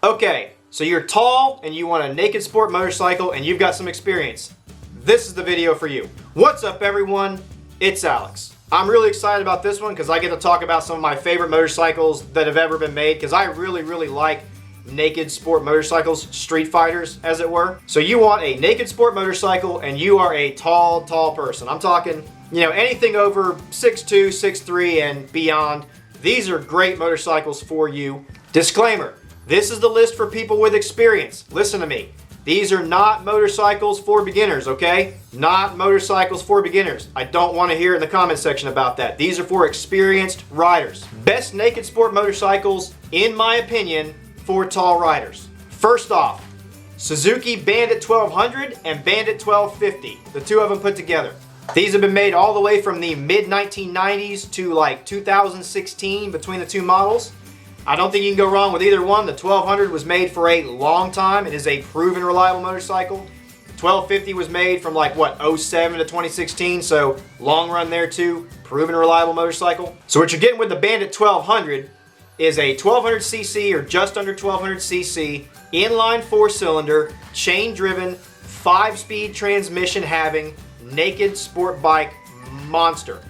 Okay, so you're tall and you want a naked sport motorcycle and you've got some experience. This is the video for you. What's up everyone? It's Alex. I'm really excited about this one because I get to talk about some of my favorite motorcycles that have ever been made because I really like naked sport motorcycles, street fighters as it were. So you want a naked sport motorcycle and you are a tall person. I'm talking, anything over 6'2", 6'3", and beyond. These are great motorcycles for you. Disclaimer, this is the list for people with experience. Listen to me. These are not motorcycles for beginners, okay? Not motorcycles for beginners. I don't want to hear in the comment section about that. These are for experienced riders. Best naked sport motorcycles, in my opinion, for tall riders. First off, Suzuki Bandit 1200 and Bandit 1250. The two of them put together. These have been made all the way from the mid-1990s to like 2016 between the two models. I don't think you can go wrong with either one. The 1200 was made for a long time. It is a proven reliable motorcycle. The 1250 was made from like 07 to 2016, so long run there too. Proven reliable motorcycle. So what you're getting with the Bandit 1200 is a 1200cc or just under 1200cc inline 4-cylinder, chain driven, 5-speed transmission having naked sport bike monster.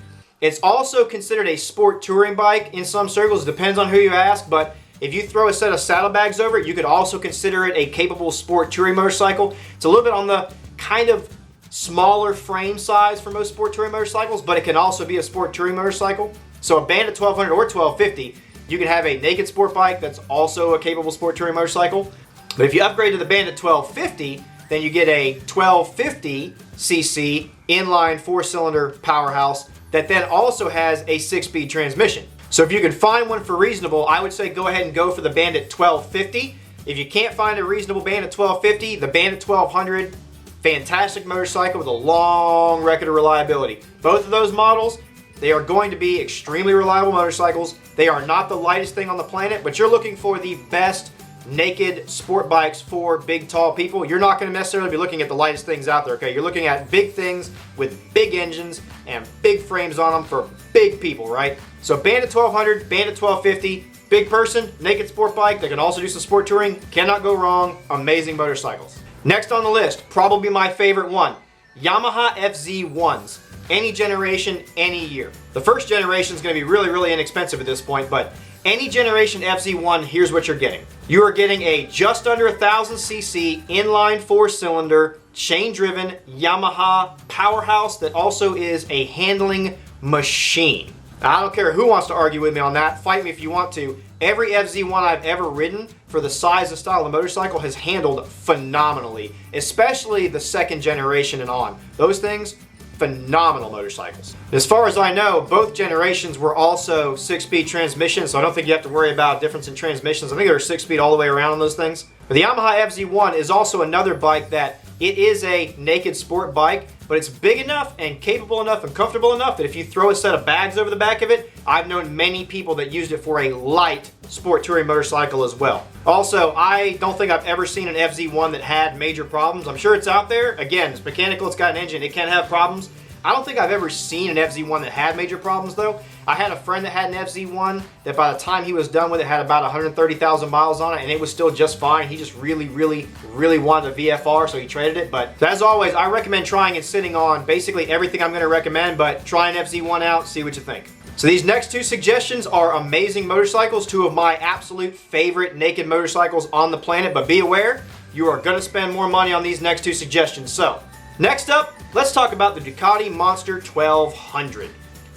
It's also considered a sport touring bike in some circles. It depends on who you ask, but if you throw a set of saddlebags over it, you could also consider it a capable sport touring motorcycle. It's a little bit on the kind of smaller frame size for most sport touring motorcycles, but it can also be a sport touring motorcycle. So a Bandit 1200 or 1250, you can have a naked sport bike that's also a capable sport touring motorcycle. But if you upgrade to the Bandit 1250, then you get a 1250cc inline 4-cylinder powerhouse that then also has a 6-speed transmission. So if you can find one for reasonable, I would say go ahead and go for the Bandit 1250. If you can't find a reasonable Bandit 1250, the Bandit 1200, fantastic motorcycle with a long record of reliability. Both of those models, they are going to be extremely reliable motorcycles. They are not the lightest thing on the planet, but you're looking for the best naked sport bikes for big, tall people. You're not going to necessarily be looking at the lightest things out there, okay? You're looking at big things with big engines and big frames on them for big people, right? So Bandit 1200, Bandit 1250, big person, naked sport bike. They can also do some sport touring. Cannot go wrong. Amazing motorcycles. Next on the list, probably my favorite one, Yamaha FZ1s. Any generation, any year. The first generation is going to be really inexpensive at this point, but any generation FZ1, here's what you're getting. You are getting a just under 1000cc inline 4-cylinder, chain-driven Yamaha powerhouse that also is a handling machine. Now, I don't care who wants to argue with me on that. Fight me if you want to. Every FZ1 I've ever ridden for the size and style of the motorcycle has handled phenomenally, especially the second generation and on. Those things, phenomenal motorcycles. As far as I know, both generations were also 6-speed transmissions, so I don't think you have to worry about difference in transmissions. I think they're 6-speed all the way around on those things. But the Yamaha FZ1 is also another bike that it is a naked sport bike, but it's big enough and capable enough and comfortable enough that if you throw a set of bags over the back of it, I've known many people that used it for a light sport touring motorcycle as well. Also, I don't think I've ever seen an FZ1 that had major problems. I'm sure it's out there. Again, it's mechanical, it's got an engine, it can have problems. I don't think I've ever seen an FZ1 that had major problems though. I had a friend that had an FZ1 that by the time he was done with it had about 130,000 miles on it and it was still just fine. He just really wanted a VFR, so he traded it. But as always, I recommend trying and sitting on basically everything I'm going to recommend, but try an FZ1 out, see what you think. So these next two suggestions are amazing motorcycles, two of my absolute favorite naked motorcycles on the planet, but be aware, you are going to spend more money on these next two suggestions. So, next up, let's talk about the Ducati Monster 1200.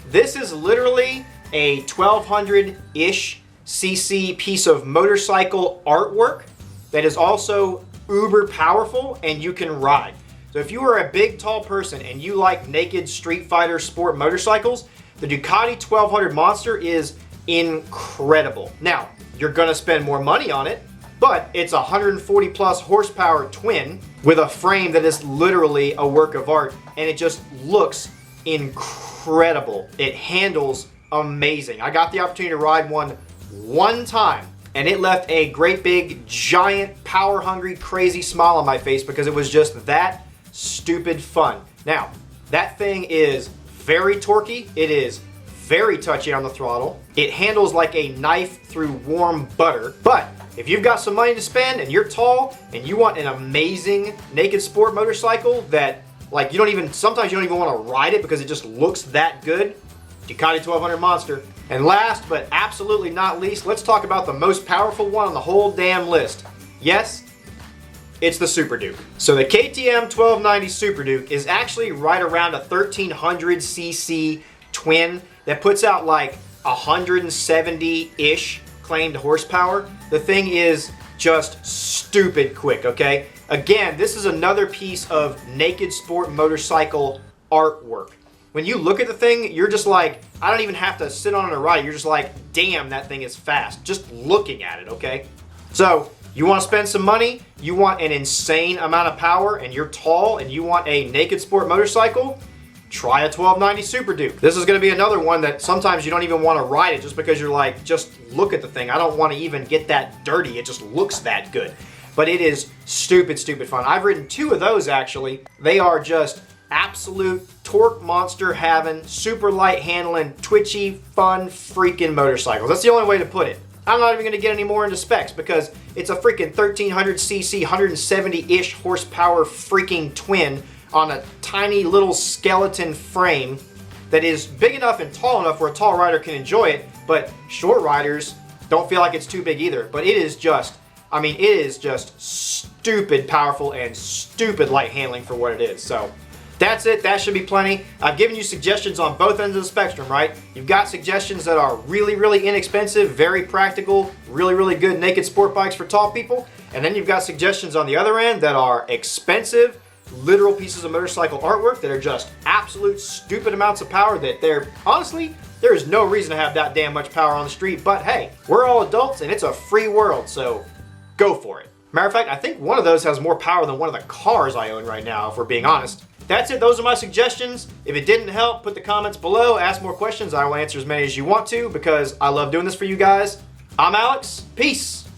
This is literally a 1200-ish cc piece of motorcycle artwork that is also uber powerful and you can ride. So if you are a big, tall person and you like naked street fighter sport motorcycles, the Ducati 1200 Monster is incredible. Now, you're gonna spend more money on it, but it's a 140 plus horsepower twin with a frame that is literally a work of art and it just looks incredible. It handles amazing. I got the opportunity to ride one time and it left a great big giant power hungry crazy smile on my face because it was just that stupid fun. Now, that thing is very torquey, it is very touchy on the throttle. It handles like a knife through warm butter. But if you've got some money to spend and you're tall and you want an amazing naked sport motorcycle that like sometimes you don't even want to ride it because it just looks that good, Ducati 1200 Monster. And last but absolutely not least, let's talk about the most powerful one on the whole damn list. Yes, it's the Super Duke. So the KTM 1290 Super Duke is actually right around a 1300cc twin that puts out like 170-ish claimed horsepower. The thing is just stupid quick, okay? Again, this is another piece of naked sport motorcycle artwork. When you look at the thing, you're just like, I don't even have to sit on it or ride it. You're just like, damn, that thing is fast. Just looking at it, okay? So, you want to spend some money, you want an insane amount of power, and you're tall, and you want a naked sport motorcycle, try a 1290 Super Duke. This is going to be another one that sometimes you don't even want to ride it just because you're like, just look at the thing. I don't want to even get that dirty. It just looks that good. But it is stupid, stupid fun. I've ridden 2 of those actually. They are just absolute torque monster having, super light handling, twitchy, fun freaking motorcycles. That's the only way to put it. I'm not even going to get any more into specs because it's a freaking 1300cc, 170-ish horsepower freaking twin on a tiny little skeleton frame that is big enough and tall enough where a tall rider can enjoy it, but short riders don't feel like it's too big either. But it is just, I mean, it is just stupid powerful and stupid light handling for what it is. So that's it. That should be plenty. I've given you suggestions on both ends of the spectrum, right? You've got suggestions that are really, really inexpensive, very practical, really, really good naked sport bikes for tall people. And then you've got suggestions on the other end that are expensive, literal pieces of motorcycle artwork that are just absolute stupid amounts of power that honestly, there is no reason to have that damn much power on the street. But hey, we're all adults and it's a free world, so go for it. Matter of fact, I think one of those has more power than one of the cars I own right now, if we're being honest. That's it. Those are my suggestions. If it didn't help, put the comments below. Ask more questions. I will answer as many as you want to because I love doing this for you guys. I'm Alex. Peace.